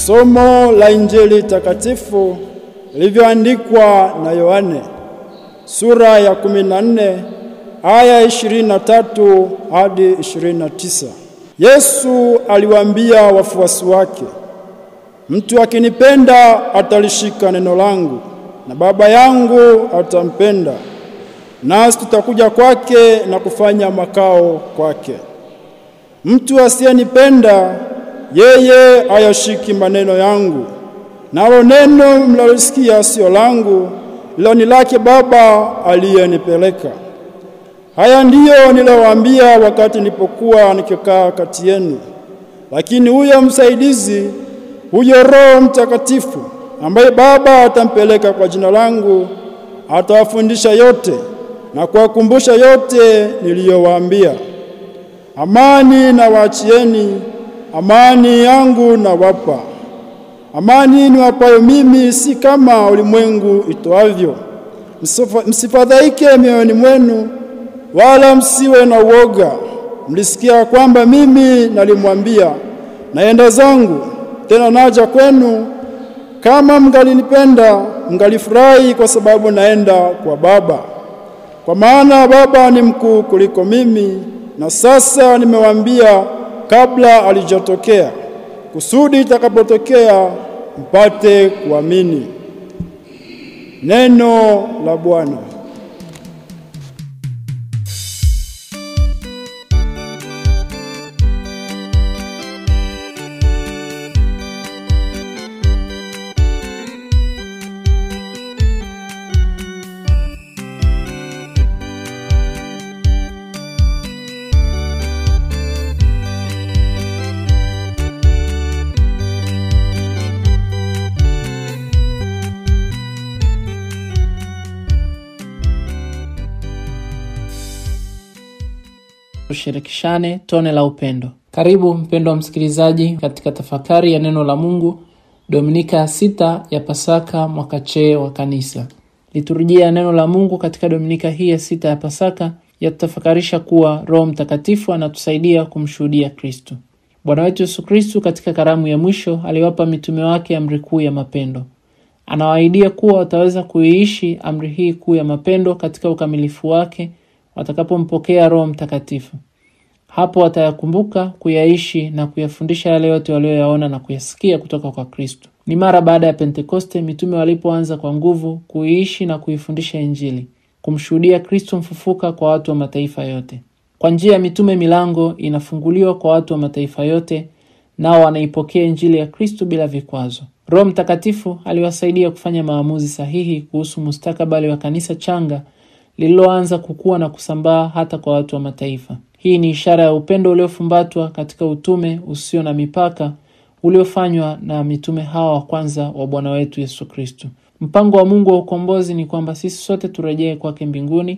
Somo la Injili takatifu lilivyoandikwa na Yohane, sura ya 14 aya 23 hadi 29. Yesu aliwaambia wafuasi wake, mtu akinipenda atalishika neno langu, na Baba yangu atampenda, nasi tutakuja kwake na kufanya makao kwake. Mtu asiyenipenda yeye hayashiki maneno yangu, nalo neno mnalosikia sio langu, ila ni lake Baba aliyenipeleka. Haya ndiyo nilowaambia wakati nilipokuwa nikikaa kati yenu. Lakini huyo msaidizi, huyo Roho Mtakatifu, ambaye Baba atampeleka kwa jina langu, atawafundisha yote na kuwakumbusha yote niliyowaambia. Amani na waachieni, amani yangu na wapa. Amani niwapayo mimi, si kama ulimwengu itoavyo. Msifadhaike mioyoni mwenu, wala msiwe na uoga. Mlisikia kwamba mimi nalimwambia, naenda zangu, tena naja kwenu. Kama mngalinipenda, mngalifurahi kwa sababu naenda kwa Baba. Kwa maana Baba ni mkuu kuliko mimi, na sasa nimewaambia kabla alijatokea, kusudi itakapotokea mpate kuamini. Neno la Bwana. Tushirikishane tone la upendo. Karibu mpendwa msikilizaji katika tafakari ya neno la Mungu, Dominika 6 ya Pasaka mwaka C wa kanisa. Liturujia ya neno la Mungu katika Dominika hii ya 6 ya Pasaka yatutafakarisha kuwa Roho Mtakatifu anatusaidia kumshuhudia Kristo. Bwana wetu Yesu Kristo katika karamu ya mwisho aliwapa mitume wake amri kuu ya mapendo. Anawaahidia kuwa wataweza kuiishi amri hii kuu ya mapendo katika ukamilifu wake watakapompokea Roho Mtakatifu. Hapo watayakumbuka, kuyaishi na kuyafundisha yale yote walioyaona na kuyasikia kutoka kwa Kristo. Ni mara baada ya Pentekoste mitume walipoanza kwa nguvu kuiishi na kuifundisha Injili, kumshuhudia Kristo mfufuka kwa watu wa mataifa yote. Kwa njia ya mitume milango inafunguliwa kwa watu wa mataifa yote, nao wanaipokea Injili ya Kristo bila vikwazo. Roho Mtakatifu aliwasaidia kufanya maamuzi sahihi kuhusu mustakabali wa kanisa changa lililoanza kukua na kusambaa hata kwa watu wa mataifa. Hii ni ishara ya upendo uliofumbatwa katika utume usio na mipaka uliofanywa na mitume hawa wa kwanza wa Bwana wetu Yesu Kristo. Mpango wa Mungu wa ukombozi ni kwamba sisi sote turejee kwake mbinguni,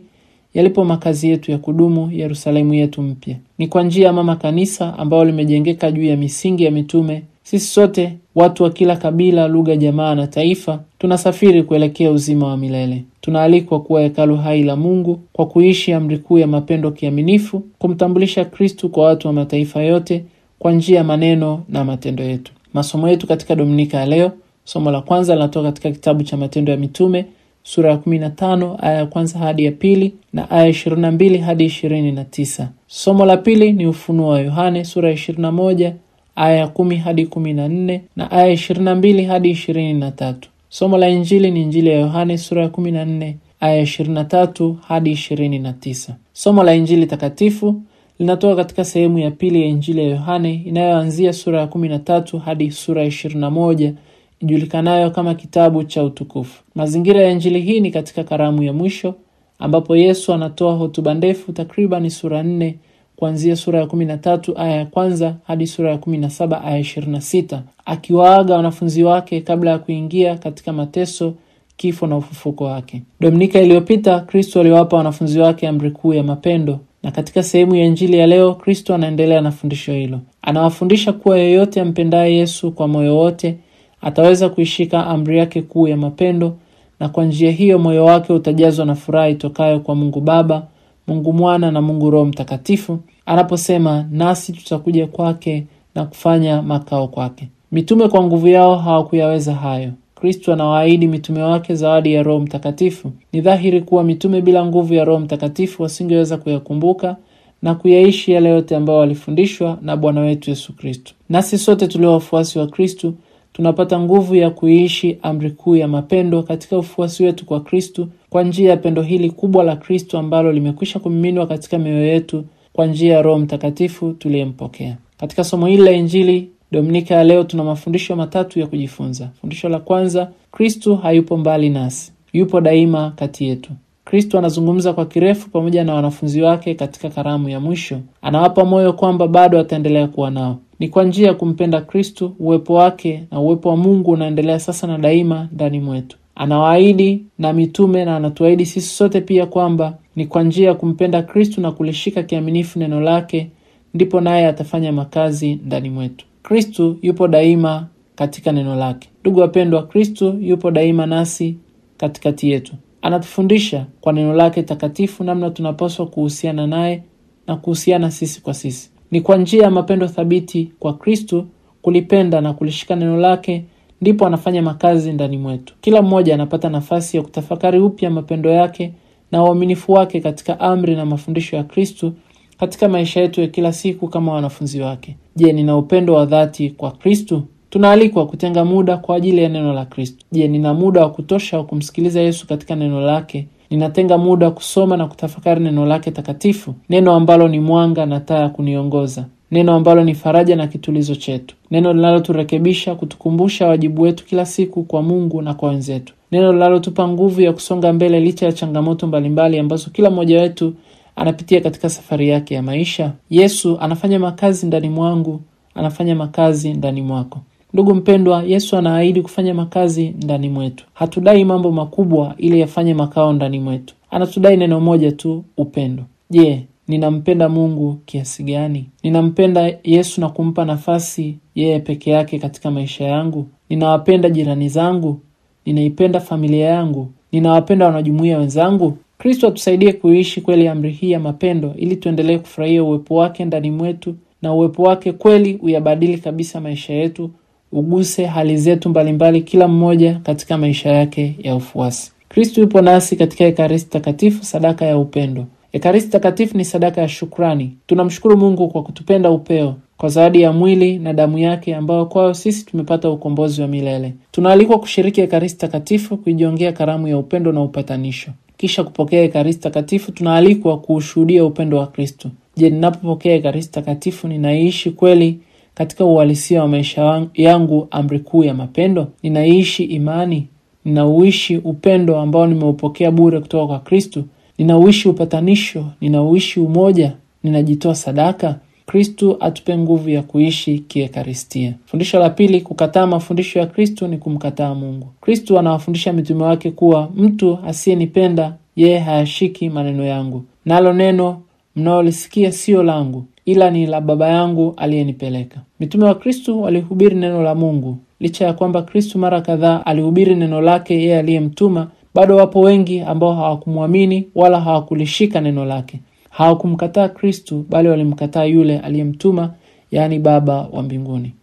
yalipo makazi yetu ya kudumu, Yerusalemu yetu mpya. Ni kwa njia ya mama kanisa ambao limejengeka juu ya misingi ya mitume, sisi sote, watu wa kila kabila, lugha, jamaa na taifa, tunasafiri kuelekea uzima wa milele. Tunaalikwa kuwa hekalu hai la Mungu kwa kuishi amri kuu ya mapendo kiaminifu, kumtambulisha Kristo kwa watu wa mataifa yote kwa njia ya maneno na matendo yetu. Masomo yetu katika Dominika ya leo, somo la kwanza linatoka katika kitabu cha Matendo ya Mitume, sura ya 15 aya ya kwanza hadi ya pili na aya 22 hadi 29. Somo la pili ni Ufunuo wa Yohane, sura ya 21 aya 10 hadi 14 na aya 22 hadi 23. Somo la Injili ni Injili ya Yohane, sura ya 14 aya 23 hadi 29. Somo la Injili takatifu linatoka katika sehemu ya pili ya Injili ya Yohane inayoanzia sura ya 13 hadi sura ya 21, ijulikanayo kama kitabu cha utukufu. Mazingira ya Injili hii ni katika karamu ya mwisho ambapo Yesu anatoa hotuba ndefu takriban sura 4 kuanzia sura ya 13 aya ya kwanza hadi sura ya 17 aya 26, akiwaaga wanafunzi wake kabla ya kuingia katika mateso, kifo na ufufuko wake. Dominika iliyopita Kristo aliwapa wanafunzi wake amri kuu ya mapendo, na katika sehemu ya Injili ya leo Kristo anaendelea na fundisho hilo. Anawafundisha kuwa yeyote ampendaye Yesu kwa moyo wote ataweza kuishika amri yake kuu ya mapendo, na kwa njia hiyo moyo wake utajazwa na furaha itokayo kwa Mungu Baba, Mungu Mwana na Mungu Roho Mtakatifu, anaposema nasi tutakuja kwake na kufanya makao kwake. Mitume kwa nguvu yao hawakuyaweza hayo. Kristo anawaahidi mitume wake zawadi ya Roho Mtakatifu. Ni dhahiri kuwa mitume bila nguvu ya Roho Mtakatifu wasingeweza kuyakumbuka na kuyaishi yale yote ambayo walifundishwa na Bwana wetu Yesu Kristo. Nasi sote tulio wafuasi wa Kristo tunapata nguvu ya kuishi amri kuu ya mapendo katika ufuasi wetu kwa Kristo, kwa njia ya pendo hili kubwa la Kristo ambalo limekwisha kumiminwa katika mioyo yetu kwa njia ya Roho Mtakatifu tuliyempokea. Katika somo hili la Injili Dominika ya leo tuna mafundisho matatu ya kujifunza. Fundisho la kwanza, Kristo hayupo mbali nasi, yupo daima kati yetu. Kristo anazungumza kwa kirefu pamoja na wanafunzi wake katika karamu ya mwisho. Anawapa moyo kwamba bado ataendelea kuwa nao. Ni kwa njia ya kumpenda Kristo, uwepo wake na uwepo wa Mungu unaendelea sasa na daima ndani mwetu. Anawaahidi na mitume na anatuahidi sisi sote pia kwamba ni kwa njia ya kumpenda Kristo na kulishika kiaminifu neno lake ndipo naye atafanya makazi ndani mwetu. Kristo yupo daima katika neno lake. Ndugu wapendwa, Kristo yupo daima nasi katikati yetu. Anatufundisha kwa neno lake takatifu namna tunapaswa kuhusiana naye na kuhusiana sisi kwa sisi. Ni kwa njia ya mapendo thabiti kwa Kristo, kulipenda na kulishika neno lake, ndipo anafanya makazi ndani mwetu. Kila mmoja anapata nafasi ya kutafakari upya mapendo yake na uaminifu wake katika amri na mafundisho ya Kristo katika maisha yetu ya kila siku kama wanafunzi wake. Je, nina upendo wa dhati kwa Kristo? Tunaalikwa kutenga muda kwa ajili ya neno la Kristo. Je, nina muda wa kutosha wa kumsikiliza Yesu katika neno lake? Ninatenga muda kusoma na kutafakari neno lake takatifu, neno ambalo ni mwanga na taa ya kuniongoza, neno ambalo ni faraja na kitulizo chetu, neno linaloturekebisha, kutukumbusha wajibu wetu kila siku kwa Mungu na kwa wenzetu, neno linalotupa nguvu ya kusonga mbele licha ya changamoto mbalimbali ambazo kila mmoja wetu anapitia katika safari yake ya maisha. Yesu anafanya makazi ndani mwangu, anafanya makazi ndani mwako. Ndugu mpendwa, Yesu anaahidi kufanya makazi ndani mwetu. Hatudai mambo makubwa ili yafanye makao ndani mwetu. Anatudai neno moja tu, upendo. Je, ninampenda Mungu kiasi gani? Ninampenda Yesu na kumpa nafasi yeye peke yake katika maisha yangu? Ninawapenda jirani zangu? Ninaipenda familia yangu? Ninawapenda wanajumuiya wenzangu? Kristo atusaidie kuishi kweli amri hii ya mapendo ili tuendelee kufurahia uwepo wake ndani mwetu, na uwepo wake kweli uyabadili kabisa maisha yetu, uguse hali zetu mbalimbali kila mmoja katika maisha yake ya ufuasi. Kristo yupo nasi katika Ekaristi Takatifu, sadaka ya upendo. Ekaristi Takatifu ni sadaka ya shukrani. Tunamshukuru Mungu kwa kutupenda upeo, kwa zawadi ya mwili na damu yake ambayo kwayo sisi tumepata ukombozi wa milele. Tunaalikwa kushiriki Ekaristi Takatifu, kujiongea karamu ya upendo na upatanisho. Kisha kupokea Ekaristi Takatifu tunaalikwa kuushuhudia upendo wa Kristo. Je, ninapopokea Ekaristi Takatifu ninaishi kweli katika uhalisia wa maisha yangu amri kuu ya mapendo? Ninaishi imani? Ninauishi upendo ambao nimeupokea bure kutoka kwa Kristo? Ninauishi upatanisho? Ninauishi umoja? Ninajitoa sadaka? Kristo atupe nguvu ya kuishi kiekaristia. Fundisho la pili, kukataa mafundisho ya Kristo ni kumkataa Mungu. Kristo anawafundisha mitume wake kuwa mtu asiyenipenda yeye hayashiki maneno yangu, nalo neno mnaolisikia sio langu, ila ni la Baba yangu aliyenipeleka. Mitume wa Kristo walihubiri neno la Mungu. Licha ya kwamba Kristo mara kadhaa alihubiri neno lake yeye aliyemtuma, bado wapo wengi ambao hawakumwamini wala hawakulishika neno lake. Hawakumkataa Kristo bali walimkataa yule aliyemtuma, yaani Baba wa mbinguni.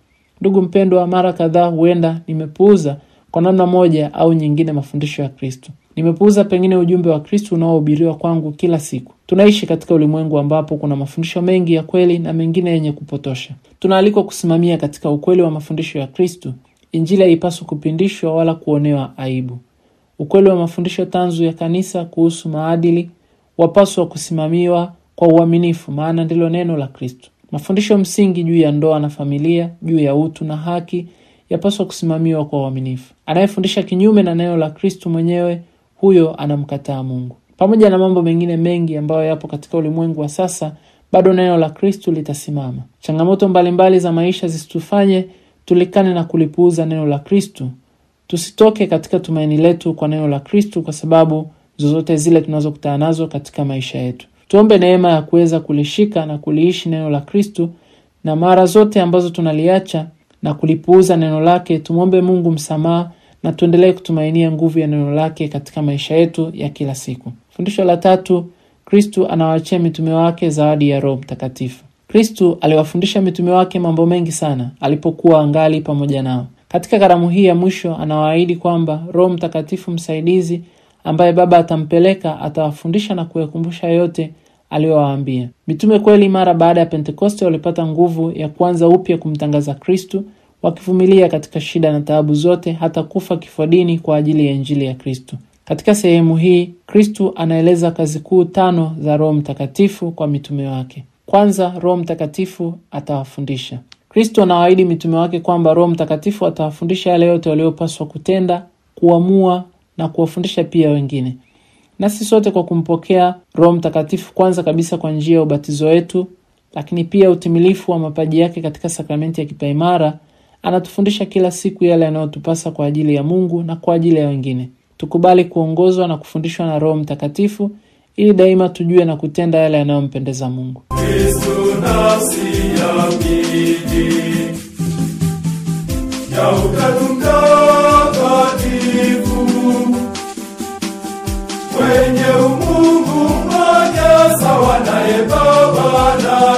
Ndugu mpendwa, mara kadhaa huenda nimepuuza kwa namna moja au nyingine mafundisho ya Kristo. Nimepuuza pengine ujumbe wa Kristo unaohubiriwa kwangu kila siku. Tunaishi katika ulimwengu ambapo kuna mafundisho mengi ya kweli na mengine yenye kupotosha. Tunaalikwa kusimamia katika ukweli wa mafundisho ya Kristo. Injili haipaswi kupindishwa wala kuonewa aibu. Ukweli wa mafundisho tanzu ya kanisa kuhusu maadili wapaswa kusimamiwa kwa uaminifu, maana ndilo neno la Kristo. Mafundisho msingi juu ya ndoa na familia, juu ya utu na haki yapaswa kusimamiwa kwa uaminifu. Anayefundisha kinyume na neno la Kristo mwenyewe, huyo anamkataa Mungu. Pamoja na mambo mengine mengi ambayo yapo katika ulimwengu wa sasa, bado neno la Kristo litasimama. Changamoto mbalimbali za maisha zisitufanye tulikane na kulipuuza neno la Kristo. Tusitoke katika tumaini letu kwa neno la Kristo kwa sababu zozote zile tunazokutana nazo katika maisha yetu. Tuombe neema ya kuweza kulishika na kuliishi neno la Kristo, na mara zote ambazo tunaliacha na kulipuuza neno lake, tumwombe Mungu msamaha na tuendelee kutumainia nguvu ya neno lake katika maisha yetu ya kila siku. Fundisho la tatu, Kristo anawaachia mitume wake zawadi ya Roho Mtakatifu. Kristo aliwafundisha mitume wake mambo mengi sana alipokuwa angali pamoja nao. Katika karamu hii ya mwisho anawaahidi kwamba Roho Mtakatifu msaidizi ambaye Baba atampeleka atawafundisha na kuyakumbusha yote aliyowaambia. Mitume kweli mara baada ya Pentekoste walipata nguvu ya kuanza upya kumtangaza Kristo, wakivumilia katika shida na taabu zote hata kufa kifodini kwa ajili ya Injili ya Kristo. Katika sehemu hii, Kristo anaeleza kazi kuu 5 za Roho Mtakatifu kwa mitume wake. Kwanza, Roho Mtakatifu atawafundisha. Kristo anawaahidi mitume wake kwamba Roho Mtakatifu atawafundisha yale yote waliopaswa kutenda, kuamua na kuwafundisha pia wengine. Nasi sote kwa kumpokea Roho Mtakatifu kwanza kabisa kwa njia ya ubatizo wetu, lakini pia utimilifu wa mapaji yake katika sakramenti ya kipaimara, anatufundisha kila siku yale yanayotupasa kwa ajili ya Mungu na kwa ajili ya wengine. Tukubali kuongozwa na kufundishwa na Roho Mtakatifu ili daima tujue na kutenda yale yanayompendeza Mungu. Kristo nafsi ya miji ya Utatu Mtakatifu, mwenye umungu mmoja sawa naye Baba na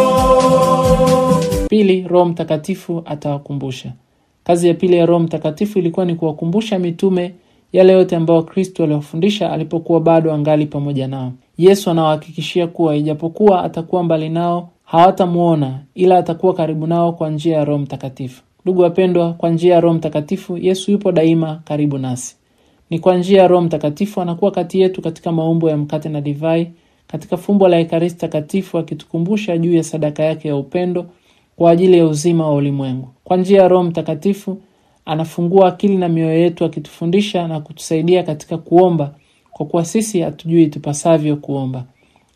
Roho. Pili, Roho Mtakatifu atawakumbusha. Kazi ya pili ya Roho Mtakatifu ilikuwa ni kuwakumbusha mitume yale yote ambayo Kristo aliwafundisha alipokuwa bado angali pamoja nao. Yesu anawahakikishia kuwa ijapokuwa atakuwa mbali nao, hawatamuona, ila atakuwa karibu nao kwa njia ya Roho Mtakatifu. Ndugu wapendwa, kwa njia ya Roho Mtakatifu Yesu yupo daima karibu nasi. Ni kwa njia ya Roho Mtakatifu anakuwa kati yetu katika maumbo ya mkate na divai, katika fumbo la Ekaristi Takatifu, akitukumbusha juu ya sadaka yake ya upendo kwa ajili ya uzima wa ulimwengu. Kwa njia ya Roho Mtakatifu anafungua akili na mioyo yetu, akitufundisha na kutusaidia katika kuomba, kwa kuwa sisi hatujui tupasavyo kuomba.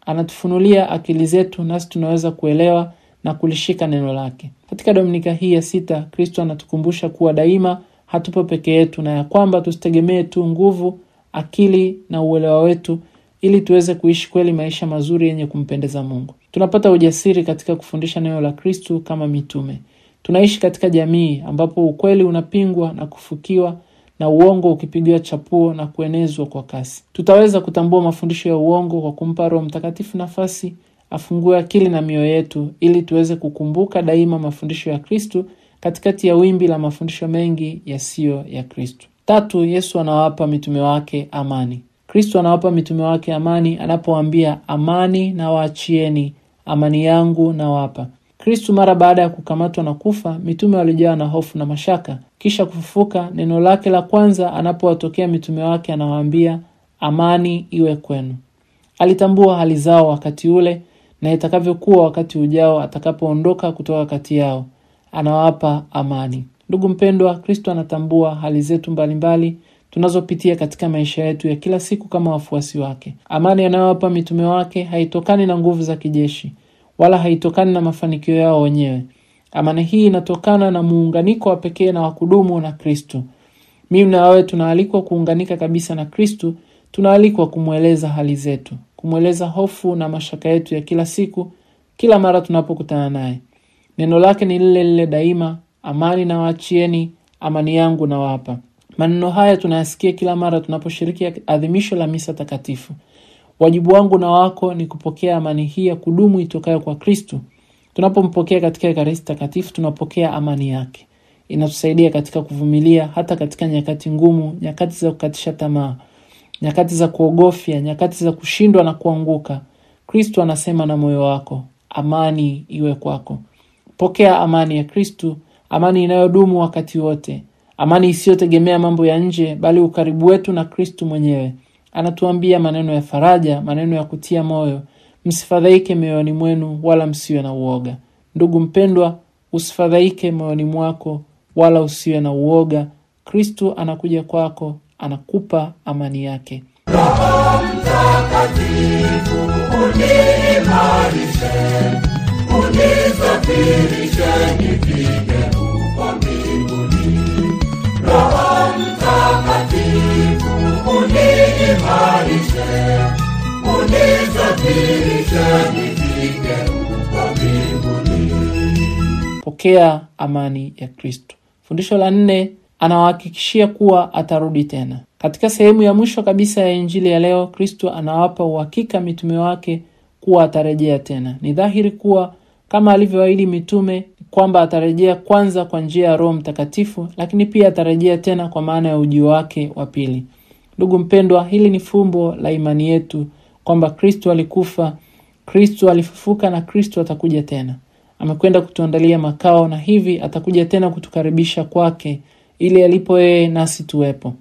Anatufunulia akili zetu nasi tunaweza kuelewa na kulishika neno lake. Katika Dominika hii ya 6, Kristo anatukumbusha kuwa daima hatupo peke yetu na ya kwamba tusitegemee tu nguvu, akili na uelewa wetu ili tuweze kuishi kweli maisha mazuri yenye kumpendeza Mungu. Tunapata ujasiri katika kufundisha neno la Kristo kama mitume. Tunaishi katika jamii ambapo ukweli unapingwa na kufukiwa na uongo ukipigiwa chapuo na kuenezwa kwa kasi. Tutaweza kutambua mafundisho ya uongo kwa kumpa Roho Mtakatifu nafasi afungue akili na mioyo yetu ili tuweze kukumbuka daima mafundisho ya Kristo katikati ya wimbi la mafundisho mengi yasiyo ya Kristo. 3, Yesu anawapa mitume wake amani. Kristo anawapa mitume wake amani anapowaambia, amani na waachieni, amani yangu na wapa. Kristo mara baada ya kukamatwa na kufa, mitume walijawa na hofu na mashaka. Kisha kufufuka, neno lake la kwanza anapowatokea mitume wake anawaambia, amani iwe kwenu. Alitambua hali zao wakati ule na itakavyokuwa wakati ujao atakapoondoka kutoka kati yao. Anawapa amani. Ndugu mpendwa, Kristo anatambua hali zetu mbalimbali tunazopitia katika maisha yetu ya kila siku kama wafuasi wake. Amani anayowapa mitume wake haitokani na nguvu za kijeshi, wala haitokani na mafanikio yao wenyewe. Amani hii inatokana na muunganiko wa pekee na wa kudumu na Kristo. Mimi na wewe tunaalikwa kuunganika kabisa na Kristo, tunaalikwa kumweleza hali zetu, kumweleza hofu na mashaka yetu ya kila siku, kila mara tunapokutana naye. Neno lake ni lile lile daima, amani na waachieni, amani yangu na wapa. Maneno haya tunayasikia kila mara tunaposhiriki adhimisho la misa takatifu. Wajibu wangu na wako ni kupokea amani hii ya kudumu itokayo kwa Kristo. Tunapompokea katika Ekaristi Takatifu tunapokea amani yake. Inatusaidia katika kuvumilia hata katika nyakati ngumu, nyakati za kukatisha tamaa, nyakati za kuogofya, nyakati za kushindwa na kuanguka. Kristo anasema na moyo wako, amani iwe kwako. Pokea amani ya Kristo, amani inayodumu wakati wote. Amani isiyotegemea mambo ya nje, bali ukaribu wetu na Kristo mwenyewe. Anatuambia maneno ya faraja, maneno ya kutia moyo. Msifadhaike mioyoni mwenu wala msiwe na uoga. Ndugu mpendwa, usifadhaike moyoni mwako wala usiwe na uoga. Kristo anakuja kwako, anakupa amani yake. Roho Mtakatifu uniimarishe, unisafirishe nifike huko mbinguni. Roho Mtakatifu uniimarishe, unisafirishe nifike huko mbinguni. Pokea amani ya Kristo. Fundisho la 4, anawahakikishia kuwa atarudi tena. Katika sehemu ya mwisho kabisa ya Injili ya leo, Kristo anawapa uhakika mitume wake kuwa atarejea tena. Ni dhahiri kuwa kama alivyoahidi mitume kwamba atarejea kwanza kwa njia ya Roho Mtakatifu, lakini pia atarejea tena kwa maana ya ujio wake wa pili. Ndugu mpendwa, hili ni fumbo la imani yetu kwamba Kristo alikufa, Kristo alifufuka na Kristo atakuja tena. Amekwenda kutuandalia makao na hivi atakuja tena kutukaribisha kwake ili alipo yeye nasi tuwepo.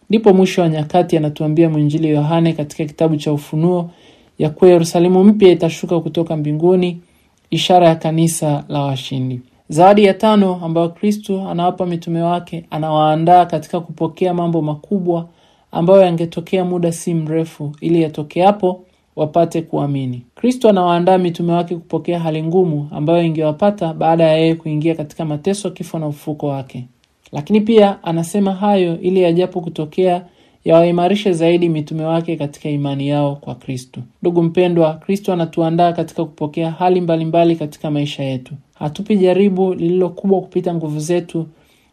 Ndipo mwisho wa nyakati anatuambia mwinjili Yohane katika kitabu cha Ufunuo ya kuwa Yerusalemu mpya itashuka kutoka mbinguni, ishara ya kanisa la washindi. Zawadi ya 5 ambayo Kristo anawapa mitume wake, anawaandaa katika kupokea mambo makubwa ambayo yangetokea muda si mrefu ili yatokee hapo wapate kuamini. Kristo anawaandaa mitume wake kupokea hali ngumu ambayo ingewapata baada ya yeye kuingia katika mateso, kifo na ufufuko wake. Lakini pia anasema hayo ili ajapo kutokea yawaimarishe zaidi mitume wake katika imani yao kwa Kristo. Ndugu mpendwa, Kristo anatuandaa katika kupokea hali mbalimbali katika maisha yetu. Hatupi jaribu lililo kubwa kupita nguvu zetu,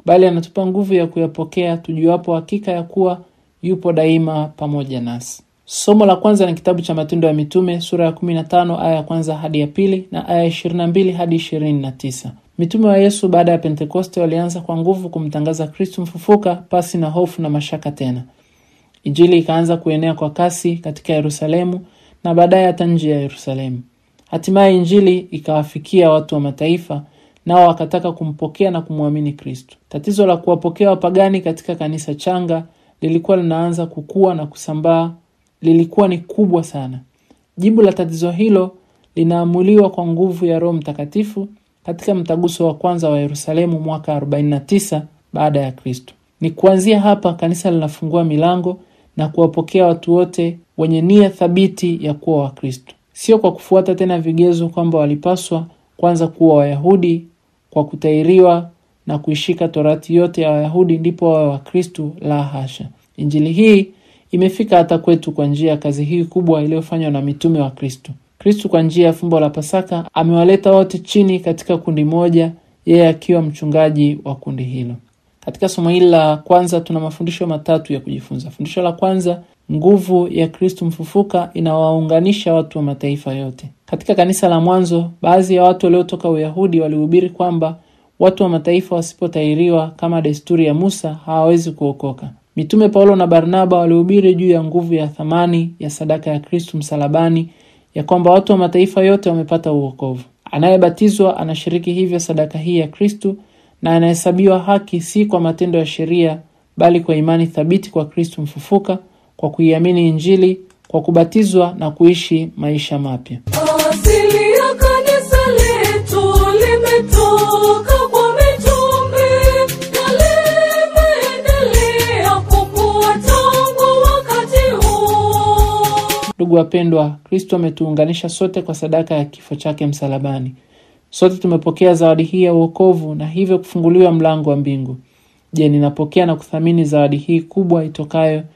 bali anatupa nguvu ya kuyapokea tujuapo hakika ya kuwa yupo daima pamoja nasi. Somo la kwanza ni kitabu cha Matendo ya Mitume sura ya 15 aya ya kwanza hadi ya pili na aya 22 hadi 29. Mitume wa Yesu baada ya Pentekoste walianza kwa nguvu kumtangaza Kristo mfufuka pasi na hofu na mashaka tena. Injili ikaanza kuenea kwa kasi katika Yerusalemu na baadaye hata nje ya Yerusalemu. Hatimaye injili ikawafikia watu wa mataifa, nao wakataka kumpokea na kumwamini Kristo. Tatizo la kuwapokea wapagani katika kanisa changa lilikuwa linaanza kukua na kusambaa, lilikuwa ni kubwa sana. Jibu la tatizo hilo linaamuliwa kwa nguvu ya Roho Mtakatifu katika mtaguso wa kwanza wa Yerusalemu mwaka 49 baada ya Kristo. Ni kuanzia hapa kanisa linafungua milango na kuwapokea watu wote wenye nia thabiti ya kuwa wa Kristo. Sio kwa kufuata tena vigezo kwamba walipaswa kwanza kuwa Wayahudi kwa kutahiriwa na kuishika torati yote ya Wayahudi ndipo wawe wa Kristo, la hasha. Injili hii imefika hata kwetu kwa njia ya kazi hii kubwa iliyofanywa na mitume wa Kristo. Kristo kwa njia ya fumbo la Pasaka amewaleta wote chini katika kundi moja, yeye akiwa mchungaji wa kundi hilo. Katika somo hili la kwanza tuna mafundisho matatu ya kujifunza. Fundisho la kwanza, nguvu ya Kristo mfufuka inawaunganisha watu wa mataifa yote. Katika kanisa la mwanzo, baadhi ya watu waliotoka Uyahudi walihubiri kwamba watu wa mataifa wasipotahiriwa kama desturi ya Musa hawawezi kuokoka. Mitume Paulo na Barnaba walihubiri juu ya nguvu ya thamani ya sadaka ya Kristo msalabani, ya kwamba watu wa mataifa yote wamepata uokovu. Anayebatizwa anashiriki hivyo sadaka hii ya Kristo na anahesabiwa haki si kwa matendo ya sheria bali kwa imani thabiti kwa Kristo mfufuka, kwa kuiamini Injili, kwa kubatizwa na kuishi maisha mapya. Asili ya kanisa letu limetoka kwa mitume na limeendelea kukua tangu wakati huo. Ndugu wapendwa, Kristo ametuunganisha sote kwa sadaka ya kifo chake msalabani. Sote tumepokea zawadi hii ya wokovu na hivyo kufunguliwa mlango wa mbingu. Je, ninapokea na kuthamini zawadi hii kubwa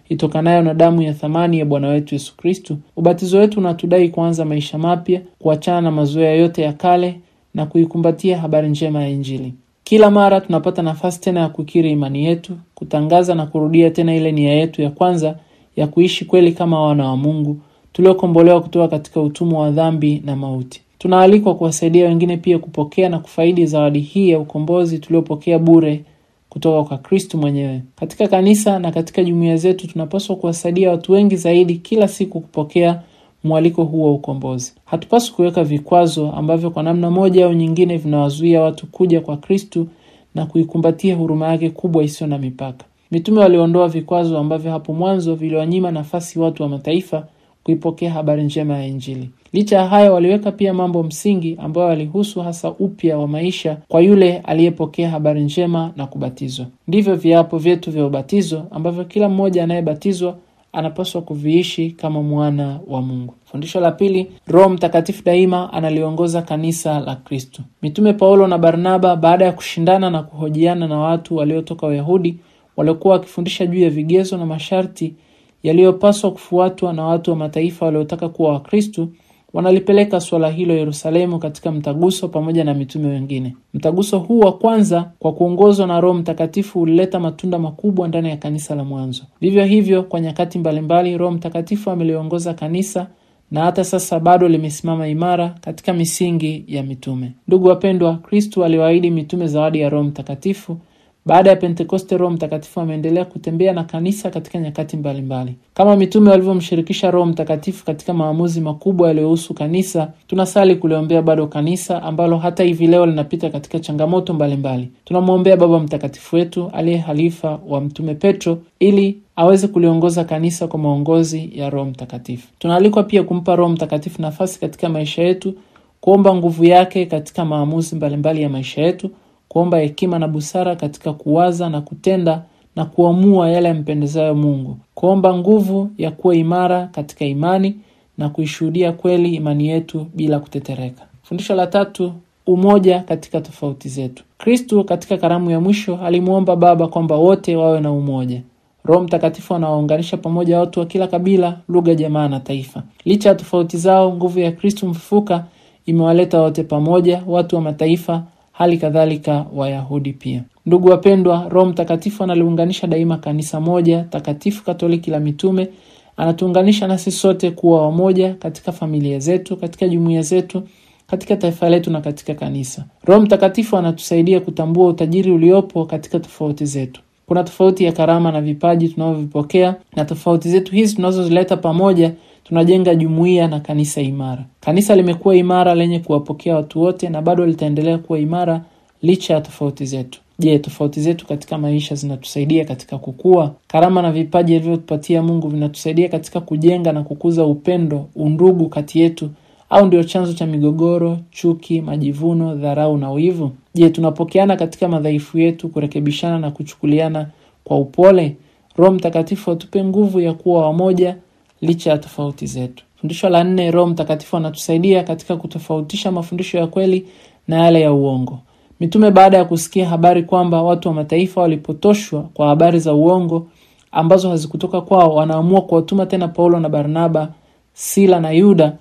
itokanayo na damu ya thamani ya Bwana wetu Yesu Kristo? Ubatizo wetu unatudai kuanza maisha mapya, kuachana na mazoea yote ya kale na kuikumbatia habari njema ya Injili. Kila mara tunapata nafasi tena ya kukiri imani yetu, kutangaza na kurudia tena ile nia yetu ya kwanza ya kuishi kweli kama wana wa Mungu, tuliokombolewa kutoka katika utumwa wa dhambi na mauti. Tunaalikwa kuwasaidia wengine pia kupokea na kufaidi zawadi hii ya ukombozi tuliopokea bure kutoka kwa Kristo mwenyewe. Katika kanisa na katika jumuiya zetu tunapaswa kuwasaidia watu wengi zaidi kila siku kupokea mwaliko huu wa ukombozi. Hatupaswi kuweka vikwazo ambavyo kwa namna moja au nyingine vinawazuia watu kuja kwa Kristo na kuikumbatia huruma yake kubwa isiyo na mipaka. Mitume waliondoa vikwazo ambavyo hapo mwanzo viliwanyima nafasi watu wa mataifa kuipokea habari njema ya Injili. Licha ya hayo, waliweka pia mambo msingi ambayo yalihusu hasa upya wa maisha kwa yule aliyepokea habari njema na kubatizwa. Ndivyo viapo vyetu vya ubatizo ambavyo kila mmoja anayebatizwa anapaswa kuviishi kama mwana wa Mungu. Fundisho la pili, Roho Mtakatifu daima analiongoza kanisa la Kristo. Mitume Paulo na Barnaba baada ya kushindana na kuhojiana na watu waliotoka Uyahudi waliokuwa wakifundisha juu ya vigezo na masharti yaliyopaswa kufuatwa na watu wa mataifa waliotaka kuwa Wakristo, wanalipeleka swala hilo Yerusalemu katika mtaguso pamoja na mitume wengine. Mtaguso huu wa kwanza kwa kuongozwa na Roho Mtakatifu ulileta matunda makubwa ndani ya kanisa la mwanzo. Vivyo hivyo kwa nyakati mbalimbali Roho Mtakatifu ameliongoza kanisa na hata sasa bado limesimama imara katika misingi ya mitume. Ndugu wapendwa, Kristo aliwaahidi mitume zawadi ya Roho Mtakatifu. Baada ya Pentekoste, Roho Mtakatifu ameendelea kutembea na kanisa katika nyakati mbalimbali. Kama mitume walivyomshirikisha Roho Mtakatifu katika maamuzi makubwa yaliyohusu kanisa, tunasali kuliombea bado kanisa ambalo hata hivi leo linapita katika changamoto mbalimbali. Tunamwombea Baba Mtakatifu wetu aliye halifa wa Mtume Petro ili aweze kuliongoza kanisa kwa maongozi ya Roho Mtakatifu. Tunaalikwa pia kumpa Roho Mtakatifu nafasi katika maisha yetu, kuomba nguvu yake katika maamuzi mbalimbali ya maisha yetu, kuomba hekima na busara katika kuwaza na kutenda na kuamua yale yampendezayo Mungu, kuomba nguvu ya kuwa imara katika imani na kuishuhudia kweli imani yetu bila kutetereka. Fundisho la 3, umoja katika tofauti zetu. Kristo katika karamu ya mwisho alimuomba Baba kwamba wote wawe na umoja. Roho Mtakatifu anawaunganisha pamoja watu wa kila kabila, lugha, jamaa na taifa. Licha ya tofauti zao, nguvu ya Kristo mfufuka imewaleta wote pamoja, watu wa mataifa, hali kadhalika Wayahudi pia. Ndugu wapendwa, Roho Mtakatifu analiunganisha daima kanisa moja takatifu Katoliki la mitume. Anatuunganisha nasi sote kuwa wamoja katika familia zetu, katika jumuiya zetu, katika taifa letu na katika kanisa. Roho Mtakatifu anatusaidia kutambua utajiri uliopo katika tofauti zetu. Kuna tofauti ya karama na vipaji tunavyovipokea, na tofauti zetu hizi tunazozileta pamoja tunajenga jumuiya na kanisa imara. Kanisa limekuwa imara lenye kuwapokea watu wote na bado litaendelea kuwa imara licha ya tofauti zetu. Je, tofauti zetu katika maisha zinatusaidia katika kukua? Karama na vipaji alivyotupatia Mungu vinatusaidia katika kujenga na kukuza upendo, undugu kati yetu, au ndio chanzo cha migogoro, chuki, majivuno, dharau na wivu? Je, tunapokeana katika madhaifu yetu, kurekebishana na kuchukuliana kwa upole? Roho Mtakatifu atupe nguvu ya kuwa wamoja licha ya tofauti zetu. Fundisho la 4, Roho Mtakatifu anatusaidia katika kutofautisha mafundisho ya kweli na yale ya uongo. Mitume baada ya kusikia habari kwamba watu wa mataifa walipotoshwa kwa habari za uongo ambazo hazikutoka kwao, wanaamua kuwatuma tena Paulo na Barnaba, Sila na Yuda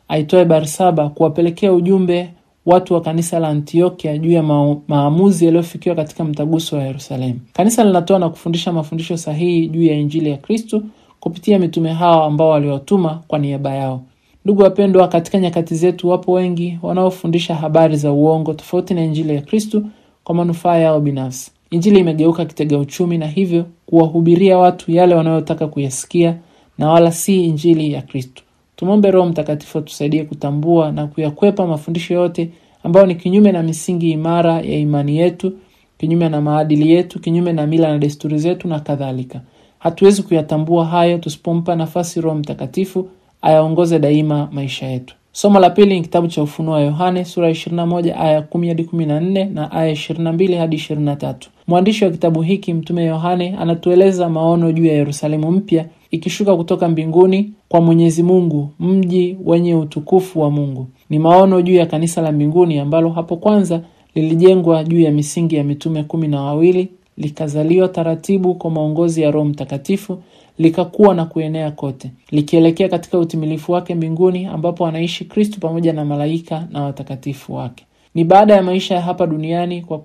aitwaye Barsaba kuwapelekea ujumbe watu wa kanisa la Antiokia juu ya maamuzi yaliyofikiwa katika mtaguso wa Yerusalemu. Kanisa linatoa na kufundisha mafundisho sahihi juu ya Injili ya Kristo kupitia mitume hao ambao waliwatuma kwa niaba yao. Ndugu wapendwa, katika nyakati zetu wapo wengi wanaofundisha habari za uongo tofauti na Injili ya Kristo kwa manufaa yao binafsi. Injili imegeuka kitega uchumi na hivyo kuwahubiria watu yale wanayotaka kuyasikia na wala si Injili ya Kristo. Tumombe Roho Mtakatifu atusaidie kutambua na kuyakwepa mafundisho yote ambayo ni kinyume na misingi imara ya imani yetu, kinyume na maadili yetu, kinyume na mila na desturi zetu na kadhalika. Hatuwezi kuyatambua hayo tusipompa nafasi Roho Mtakatifu ayaongoze daima maisha yetu. Somo la pili ni kitabu cha Ufunuo wa Yohane sura 21 aya 10 hadi 14 na aya 22 hadi 23. Mwandishi wa kitabu hiki Mtume Yohane anatueleza maono juu ya Yerusalemu mpya ikishuka kutoka mbinguni kwa Mwenyezi Mungu, mji wenye utukufu wa Mungu. Ni maono juu ya kanisa la mbinguni ambalo hapo kwanza lilijengwa juu ya misingi ya mitume 12, likazaliwa taratibu kwa maongozi ya Roho Mtakatifu, likakuwa na kuenea kote, likielekea katika utimilifu wake mbinguni ambapo anaishi Kristo pamoja na malaika na watakatifu wake. Ni baada ya maisha ya hapa duniani kwa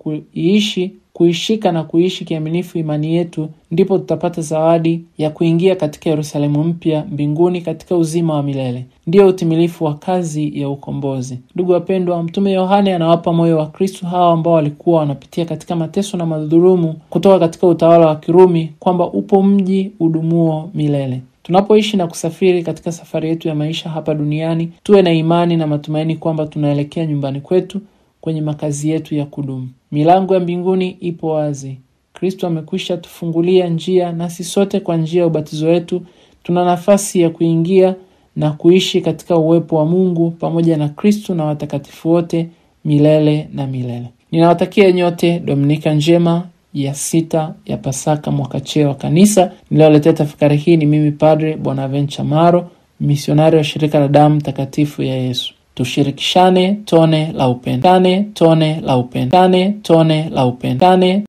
kuishika na kuishi kiaminifu imani yetu ndipo tutapata zawadi ya kuingia katika Yerusalemu mpya mbinguni katika uzima wa milele. Ndio utimilifu wa kazi ya ukombozi. Ndugu wapendwa, Mtume Yohane anawapa moyo wa Kristo hawa ambao walikuwa wanapitia katika mateso na madhulumu kutoka katika utawala wa Kirumi kwamba upo mji udumuo milele. Tunapoishi na kusafiri katika safari yetu ya maisha hapa duniani, tuwe na imani na matumaini kwamba tunaelekea nyumbani kwetu, kwenye makazi yetu ya kudumu. Milango ya mbinguni ipo wazi. Kristo amekwisha tufungulia njia, nasi sote kwa njia ya ubatizo wetu tuna nafasi ya kuingia na kuishi katika uwepo wa Mungu pamoja na Kristo na watakatifu wote milele na milele. Ninawatakia nyote Dominika njema ya 6 ya Pasaka mwaka C wa kanisa. Nilioletea tafakari hii ni mimi Padre Bonaventure Maro, misionari wa shirika la damu takatifu ya Yesu. Tushirikishane tone la upendo. Tone la upendo. Tone la upendo.